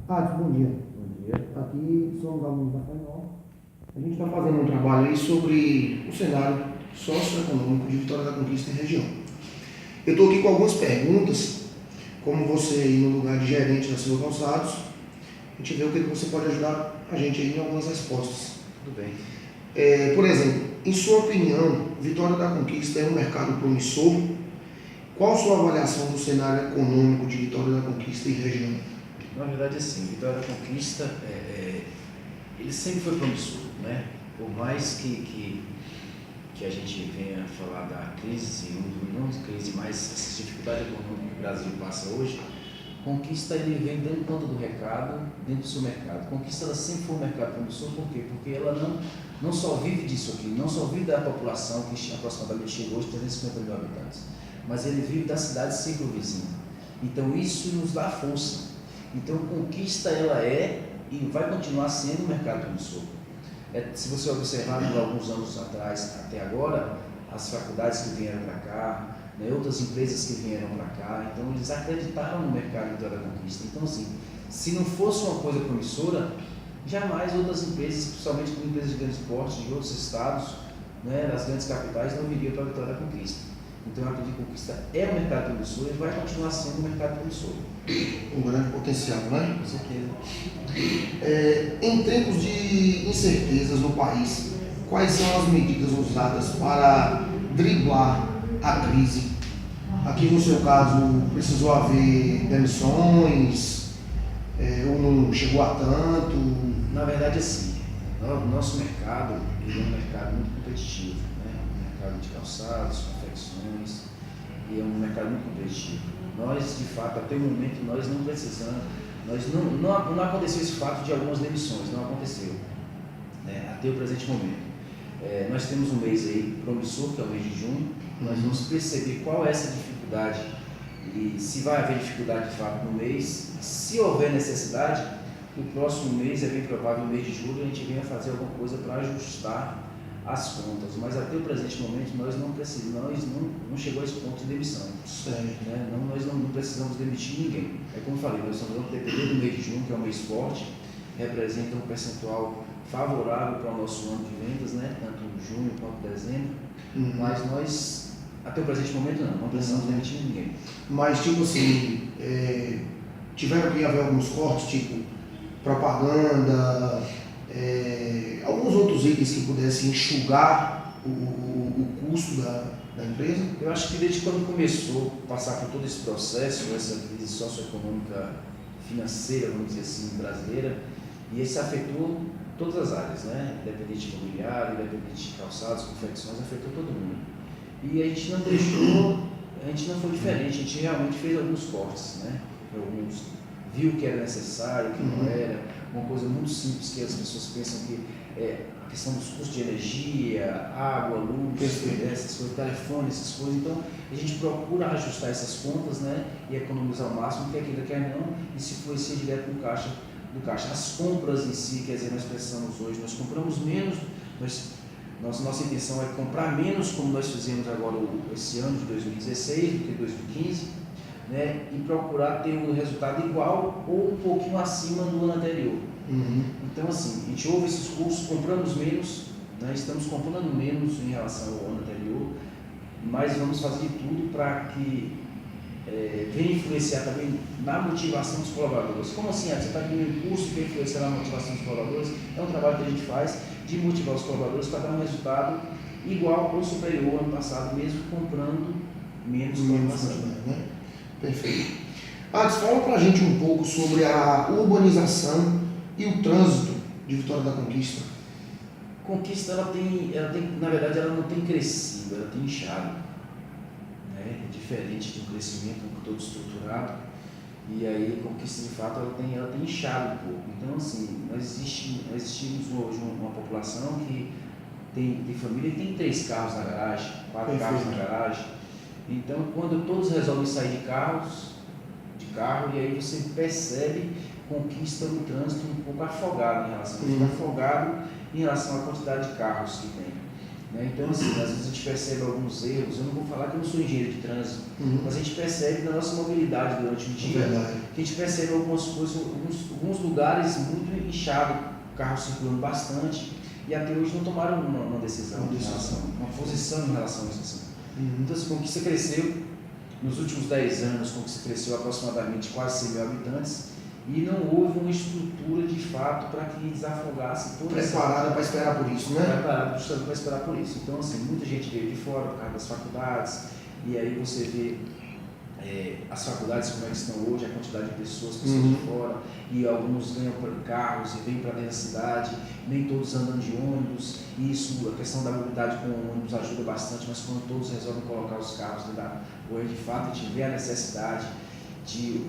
Bom dia. Bom dia. Aqui somos alunos da FAINOL. A gente está fazendo um trabalho aí sobre o cenário socioeconômico de Vitória da Conquista e região. Eu estou aqui com algumas perguntas, como você aí no lugar de gerente da Silva Calçados, a gente vê o que você pode ajudar a gente aí em algumas respostas. Tudo bem. Por exemplo, em sua opinião, Vitória da Conquista é um mercado promissor? Qual a sua avaliação do cenário econômico de Vitória da Conquista e região? Na verdade, assim, Vitória da Conquista, ele sempre foi promissor, né? Por mais que a gente venha falar da crise, não crise, mas essa dificuldade econômica que o Brasil passa hoje, Conquista ele vem dando conta do recado, dentro do seu mercado. Conquista ela sempre foi um mercado promissor, por quê? Porque ela não só vive disso aqui, não só vive da população que aproximadamente chegou hoje 350 mil habitantes, mas ele vive da cidade circunvizinha. Então isso nos dá força. Então Conquista ela é e vai continuar sendo um mercado promissor. Se você observar de alguns anos atrás até agora, as faculdades que vieram para cá, né, outras empresas que vieram para cá, então eles acreditaram no mercado de Vitória da Conquista. Então assim, se não fosse uma coisa promissora, jamais outras empresas, principalmente empresas de grande porte de outros estados, né, das grandes capitais, não viriam para a Vitória da Conquista. Então, a Vitória da Conquista é um mercado promissor e vai continuar sendo um mercado promissor. Um grande potencial, né? Com certeza. Em tempos de incertezas no país, quais são as medidas usadas para driblar a crise? Aqui no seu caso, precisou haver demissões, ou não chegou a tanto? Na verdade, assim, o nosso mercado ele é um mercado muito competitivo, né? Um mercado de calçados, confecções, e é um mercado muito competitivo. Nós, de fato, até o momento, nós não precisamos, não aconteceu esse fato de algumas demissões, não aconteceu, né? Até o presente momento. Nós temos um mês aí promissor, que é o mês de junho, nós vamos perceber qual é essa dificuldade e se vai haver dificuldade de fato no mês. Se houver necessidade, o próximo mês é bem provável, no mês de julho, a gente venha fazer alguma coisa para ajustar as contas, mas até o presente momento nós não chegou a esse ponto de demissão, né? Nós não precisamos demitir ninguém. Como eu falei, nós vamos depender do mês de junho, que é um mês forte, representa um percentual favorável para o nosso ano de vendas, né? Tanto em junho quanto em dezembro, mas nós, até o presente momento, não precisamos demitir ninguém. Mas, tipo assim, tiveram que haver alguns cortes, tipo propaganda, alguns outros itens que pudessem enxugar o custo da empresa? Eu acho que desde quando começou a passar por todo esse processo, essa crise socioeconômica financeira, vamos dizer assim, brasileira, e isso afetou todas as áreas, né? Independente de imobiliário, independente de calçados, confecções, afetou todo mundo. E a gente não foi diferente, a gente realmente fez alguns cortes, né? Viu que era necessário, que não era, uma coisa muito simples que as pessoas pensam que a questão dos custos de energia, água, luz, essas coisas, telefone, essas coisas. Então a gente procura ajustar essas contas, né, e economizar o máximo, que aquilo quer não, e se influencia direto no caixa do caixa. As compras em si, quer dizer, nós precisamos hoje, nós compramos menos, nossa intenção é comprar menos, como nós fizemos agora esse ano de 2016 do que 2015. Né, e procurar ter um resultado igual ou um pouquinho acima do ano anterior. Então, assim, a gente ouve esses cursos, compramos menos, né, estamos comprando menos em relação ao ano anterior, mas vamos fazer de tudo para que venha influenciar também na motivação dos colaboradores. Como assim? Você está diminuindo o custo e vem influenciar na motivação dos colaboradores? É um trabalho que a gente faz de motivar os colaboradores para dar um resultado igual ou superior ao ano passado, mesmo comprando menos que o ano passado. Né? Perfeito. Fala pra gente um pouco sobre a urbanização e o trânsito de Vitória da Conquista. Conquista, ela tem, na verdade, ela não tem crescido, ela tem inchado, né? É diferente de um crescimento todo estruturado, e aí Conquista, de fato, ela tem inchado um pouco. Então, assim, nós existimos hoje uma população que tem família e tem 3 carros na garagem, 4 carros na garagem. Então, quando todos resolvem sair de carro, e aí você percebe Conquista no trânsito um pouco afogado em relação à quantidade de carros que tem. Né? Então, assim, às vezes a gente percebe alguns erros. Eu não vou falar que eu não sou engenheiro de trânsito, mas a gente percebe na nossa mobilidade durante o dia, que a gente percebe algumas coisas, alguns lugares muito inchados, carros circulando bastante, e até hoje não tomaram uma decisão, uma posição em relação a isso. Assim. Então, assim, Conquista cresceu, nos últimos 10 anos, Conquista cresceu aproximadamente quase 100 mil habitantes, e não houve uma estrutura de fato para que desafogasse toda preparada para esperar por isso, né? Preparada para esperar por isso. Então, assim, muita gente veio de fora por causa das faculdades, e aí você vê as faculdades como é que estão hoje, a quantidade de pessoas que estão de fora, e alguns ganham carros e vêm para dentro da cidade, nem todos andam de ônibus, e isso, a questão da mobilidade com o ônibus ajuda bastante, mas quando todos resolvem colocar os carros dentro da rua, de fato, a gente vê a necessidade de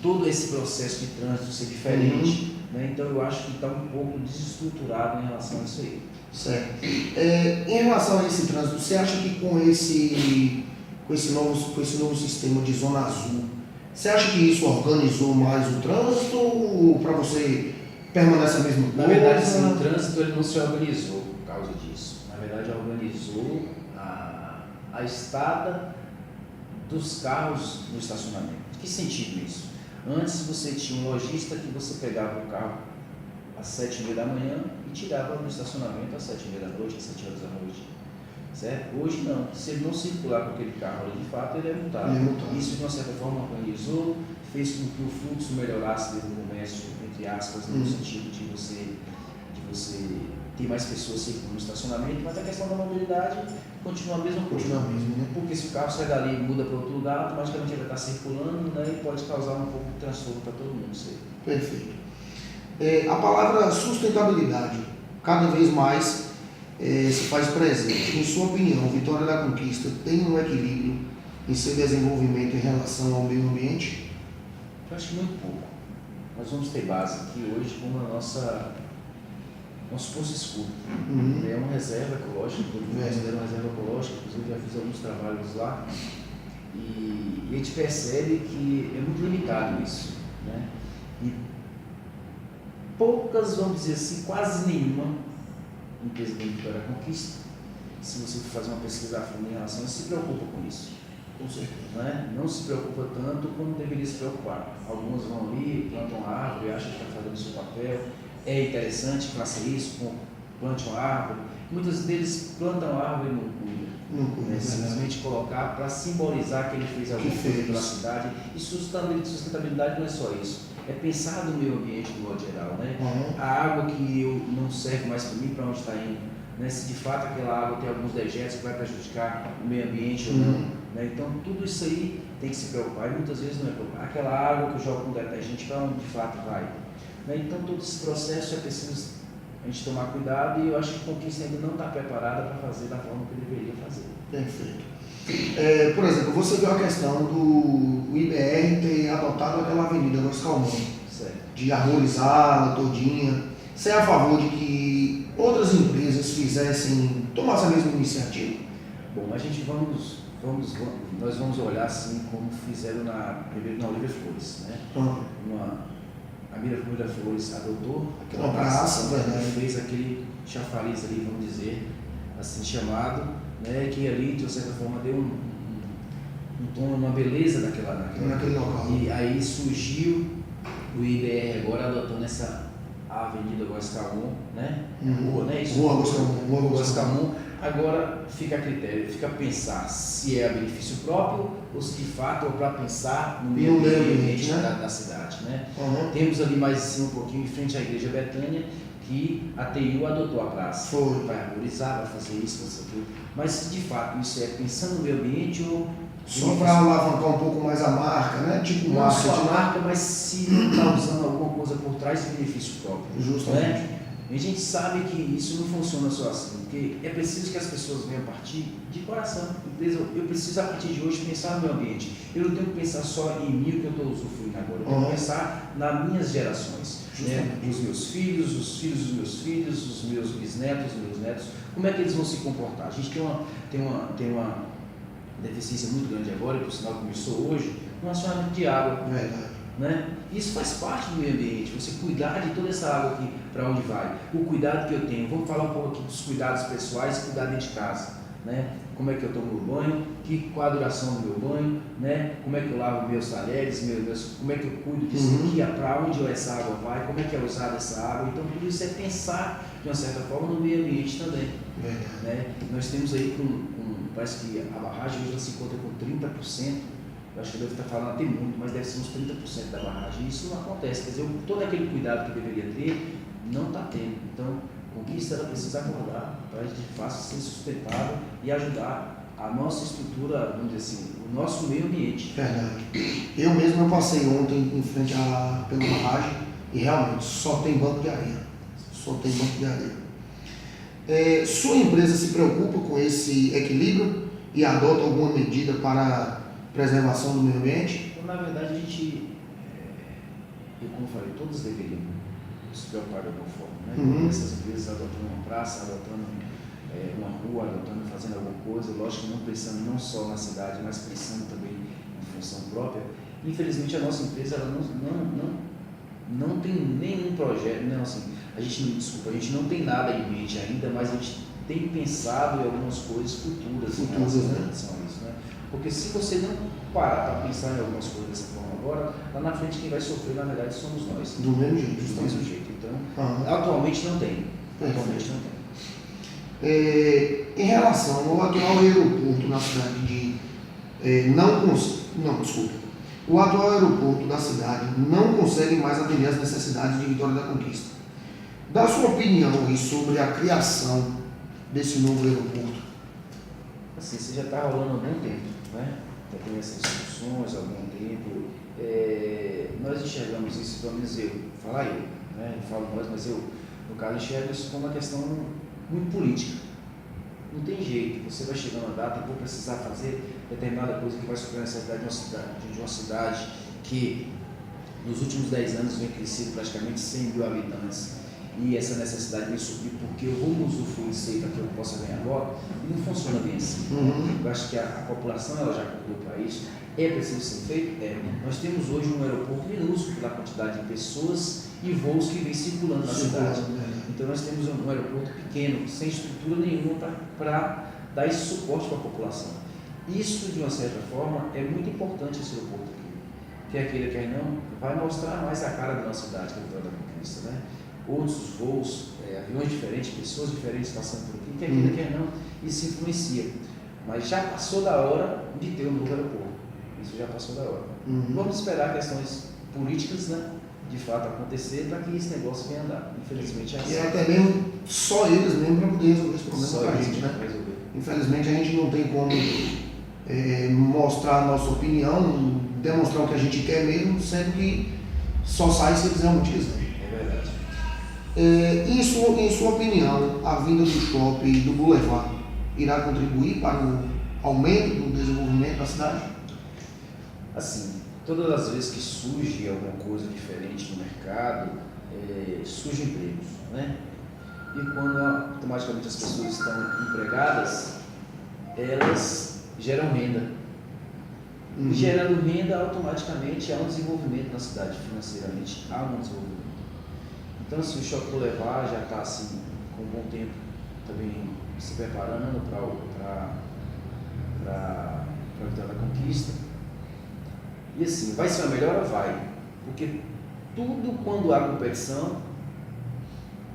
todo esse processo de trânsito ser diferente, né? Então eu acho que está um pouco desestruturado em relação a isso aí. Certo. Em relação a esse trânsito, você acha que com esse novo sistema de zona azul, você acha que isso organizou mais o trânsito ou para você permanece a mesma coisa? Na verdade, sim, o trânsito ele não se organizou por causa disso. Na verdade, organizou a estada dos carros no estacionamento. Que sentido isso? Antes você tinha um lojista que você pegava o carro às 7h30 da manhã e tirava no estacionamento às 7h30 da noite, às 7 horas da noite. Certo? Hoje não. Se ele não circular com aquele carro ali, de fato, ele é multado. Isso, de uma certa forma, organizou, fez com que o fluxo melhorasse dentro do comércio, entre aspas, no sentido de você ter mais pessoas circulando no estacionamento, mas a questão da mobilidade continua a mesma coisa. Porque se o carro sai dali e muda para outro lugar, automaticamente ele vai estar circulando, né, e pode causar um pouco de transtorno para todo mundo. Perfeito. A palavra sustentabilidade cada vez mais se faz presente. Em sua opinião, Vitória da Conquista tem um equilíbrio em seu desenvolvimento em relação ao meio ambiente? Eu acho que muito pouco. Nós vamos ter base aqui hoje como a nosso Poço Escuro. É uma reserva ecológica, uma reserva ecológica, inclusive já fiz alguns trabalhos lá, e a gente percebe que é muito limitado isso, né? E poucas, vamos dizer assim, quase nenhuma empresa da Vitória da Conquista, se você for fazer uma pesquisa a fundo em relação a isso, se preocupa com isso. Com certeza. Né? Não se preocupa tanto como deveria se preocupar. Algumas vão ali, plantam árvore, acham que está fazendo o seu papel. É interessante, faça isso, plante uma árvore. Muitos deles plantam a árvore e não cuidam. Simplesmente colocar para simbolizar que ele fez alguma coisa pela cidade. E sustentabilidade não é só isso. É pensar no meio ambiente do modo geral. Né? A água que não serve mais para mim, para onde está indo. Né? Se de fato aquela água tem alguns dejetos que vai prejudicar o meio ambiente ou não. Né? Então tudo isso aí tem que se preocupar. E muitas vezes não é preocupar. Aquela água que eu jogo com detergente, para onde de fato vai? Né? Então todo esse processo é preciso a gente tomar cuidado, e eu acho que a Conquista ainda não está preparada para fazer da forma que deveria fazer. Perfeito. Por exemplo, você viu a questão do IBR ter adotado aquela avenida Góes Calmon, de arborizá-la todinha. Você é a favor de que outras empresas tomassem a mesma iniciativa? Bom, a gente nós vamos olhar assim como fizeram primeiro na Olívia Flores, né? A Olívia Flores adotou aquela praça, fez aquele chafariz ali, vamos dizer, assim chamado, né? Que ali, de certa forma, deu um tom, uma beleza naquele local. E aí surgiu o IBR agora adotando a Avenida Góes Calmon, né? Rua, né? Rua Góes Calmon. Agora fica a critério, fica a pensar se é a benefício próprio ou se de fato é para pensar no meio ambiente, né? da cidade. Né? Temos ali mais em cima um pouquinho, em frente à Igreja Betânia, que a TIU adotou a praça. Vai arborizar, vai fazer isso, fazer aquilo. Mas se de fato isso é pensando no meio ambiente ou... Só para alavancar um pouco mais a marca, né? Tipo não só a marca, mas se não está usando alguma coisa por trás de benefício próprio. Justamente. Né? E a gente sabe que isso não funciona só assim, porque é preciso que as pessoas venham a partir de coração. Eu preciso, a partir de hoje, pensar no meu ambiente. Eu não tenho que pensar só em mim, que eu estou usufruindo agora. Eu tenho que pensar nas minhas gerações. Né? Os meus filhos, os filhos dos meus filhos, os meus bisnetos, os meus netos. Como é que eles vão se comportar? A gente tem uma deficiência muito grande agora, e por sinal começou hoje, no racionamento de água. né? Isso faz parte do meio ambiente, você cuidar de toda essa água aqui, para onde vai, o cuidado que eu tenho. Vamos falar um pouco aqui dos cuidados pessoais e cuidar dentro de casa, né? Como é que eu tomo meu banho, qual a duração do meu banho, né? Como é que eu lavo meus talheres, como é que eu cuido disso aqui, para onde essa água vai, como é que é usada essa água. Então tudo isso é pensar, de uma certa forma, no meio ambiente também. Né? Nós temos aí, parece que a barragem hoje se encontra com 30%, eu acho que eu devo estar falando até muito, mas deve ser uns 30% da barragem. Isso não acontece, quer dizer, todo aquele cuidado que deveria ter, não está tendo. Então, Conquista ela precisa acordar para de fato ser sustentável e ajudar a nossa estrutura, vamos dizer assim, o nosso meio ambiente. Verdade. Eu mesmo passei ontem em frente pela barragem e realmente só tem banco de areia. Só tem banco de areia. Sua empresa se preocupa com esse equilíbrio e adota alguma medida para a preservação do meio ambiente? Então, na verdade, a gente, como eu falei, todos deveriam se preocupar de alguma forma, né? Essas empresas adotando uma praça, adotando uma rua, adotando, fazendo alguma coisa, lógico, não pensando não só na cidade, mas pensando também em função própria. Infelizmente, a nossa empresa ela não tem nenhum projeto, não, assim, a gente não tem nada em mente ainda, mas a gente tem pensado em algumas coisas futuras em relação a isso, né? Porque se você não parar para pensar em algumas coisas dessa forma agora, lá na frente quem vai sofrer, na verdade, somos nós. Do mesmo jeito. Do mesmo jeito. Então, atualmente não tem. Atualmente não tem. Em relação ao atual aeroporto na cidade de... O atual aeroporto da cidade não consegue mais atender as necessidades de Vitória da Conquista. Dá sua opinião aí sobre a criação desse novo aeroporto. Assim, você já está rolando há algum tempo, né? Já tem essas discussões há algum tempo. Nós enxergamos isso, pelo menos eu, né? Não falo nós, mas eu, no caso, enxergo isso como uma questão muito política. Não tem jeito, você vai chegando a data e vou precisar fazer determinada coisa que vai suprir a necessidade de uma cidade que nos últimos 10 anos vem crescido praticamente 100 mil habitantes. E essa necessidade vem suprir porque eu vou usufruir disso aí para que eu possa ganhar voto, e não funciona bem assim. Eu acho que a população ela já acordou para isso. É preciso ser feito? Nós temos hoje um aeroporto minúsculo pela quantidade de pessoas e voos que vêm circulando na cidade. Então nós temos um aeroporto pequeno, sem estrutura nenhuma para dar esse suporte para a população. Isso, de uma certa forma, é muito importante esse aeroporto aqui. Quer queira, quer não, vai mostrar mais a cara da nossa cidade, que é a Vitória da Conquista, né? Outros voos, aviões diferentes, pessoas diferentes passando por aqui, quer queira, quer não, isso influencia. Mas já passou da hora de ter um novo aeroporto. Isso já passou da hora. Vamos esperar questões políticas, né, de fato acontecer para que esse negócio venha andar. Infelizmente é assim. E até mesmo só eles mesmo para poder resolver esse problema para a gente, né? Infelizmente a gente não tem como mostrar a nossa opinião, demonstrar o que a gente quer mesmo, sendo que só sai se eles realmente quiserem. É verdade. Em sua opinião, a vinda do shopping e do Boulevard irá contribuir para o aumento do desenvolvimento da cidade? Assim, todas as vezes que surge alguma coisa diferente no mercado, surgem empregos, né? E quando automaticamente as pessoas estão empregadas, elas geram renda. E gerando renda, automaticamente há um desenvolvimento na cidade, financeiramente há um desenvolvimento. Então, assim, o Shopping Boulevard já está assim, com um bom tempo também se preparando para a Vitória da Conquista. E assim, vai ser uma melhora? Vai. Porque tudo quando há competição,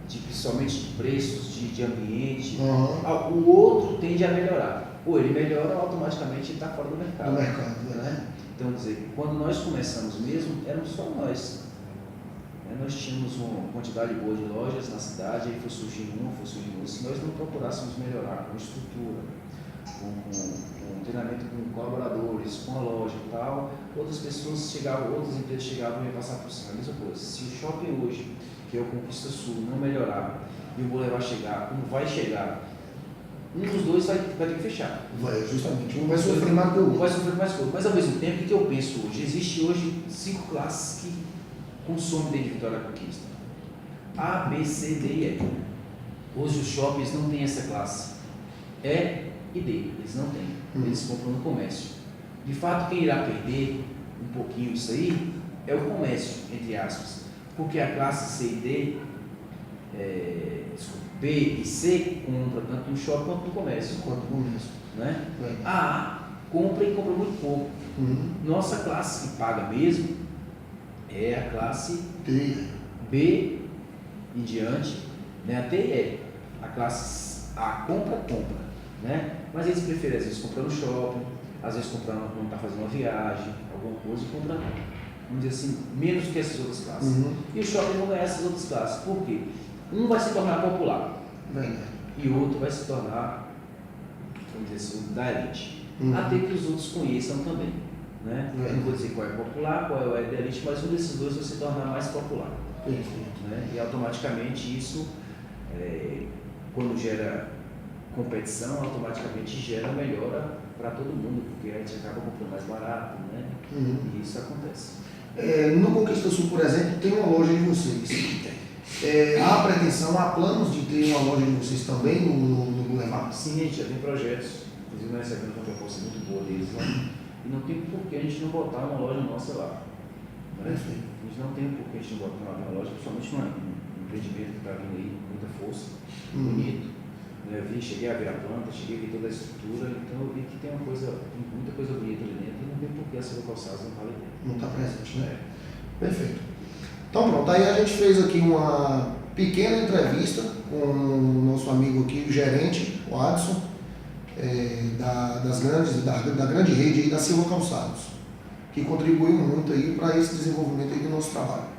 principalmente de preços, de ambiente, o outro tende a melhorar. Ou ele melhora, automaticamente está fora do mercado. Né? Então, quer dizer, quando nós começamos mesmo, éramos só nós. Nós tínhamos uma quantidade boa de lojas na cidade, aí foi surgindo outra. Se nós não procurássemos melhorar com estrutura, com treinamento com colaboradores, com a loja e tal, outras empresas chegavam e iam passar por cima. A mesma coisa, se o shopping hoje, que é o Conquista Sul, não melhorar e o Boulevard chegar, como vai chegar, um dos dois vai ter que fechar. Justamente, um vai sofrer mais que o outro. Vai sofrer mais que o outro. Mas ao mesmo tempo, o que eu penso hoje? Existe hoje 5 classes que consomem dentro de Vitória da Conquista. A, B, C, D e E. Hoje os shoppings não têm essa classe. E e D, eles não têm. Eles compram no comércio. De fato, quem irá perder um pouquinho isso aí é o comércio, entre aspas, porque a classe C e D, B e C compra tanto no shopping quanto no comércio. Quanto com isso. Né? É. A A compra e compra muito pouco. Nossa classe que paga mesmo é a classe B em diante, né? Até a classe A compra, né? Mas eles preferem às vezes comprar no shopping, às vezes comprar quando está fazendo uma viagem, alguma coisa, e comprar, vamos dizer assim, menos do que essas outras classes. E o shopping não ganha essas outras classes. Por quê? Um vai se tornar popular e o outro vai se tornar, vamos dizer assim, da elite. Até que os outros conheçam também. Né? Eu não vou dizer qual é popular, qual é o da elite, mas um desses dois vai se tornar mais popular. Né? E automaticamente isso, quando gera competição, automaticamente gera melhora para todo mundo, porque a gente acaba comprando mais barato, né? E isso acontece. No Conquista Sul, por exemplo, tem uma loja de vocês. Há pretensão, há planos de ter uma loja de vocês também no Boulevard? Sim, a gente já tem projetos, inclusive nós recebemos uma proposta muito boa deles lá, e não tem por que a gente não botar uma loja nossa lá. Né? A gente não tem por que a gente não botar uma loja, principalmente num empreendimento que está vindo aí com muita força, bonito. Eu cheguei a ver a planta, cheguei a ver toda a estrutura, então eu vi que tem muita coisa bonita ali dentro e não tem por que a Silva Calçados não estar ali dentro. Não está presente, né? Perfeito. Então pronto, aí a gente fez aqui uma pequena entrevista com o nosso amigo aqui, o gerente, o Adson, da grande rede aí da Silva Calçados, que contribuiu muito aí para esse desenvolvimento aí do nosso trabalho.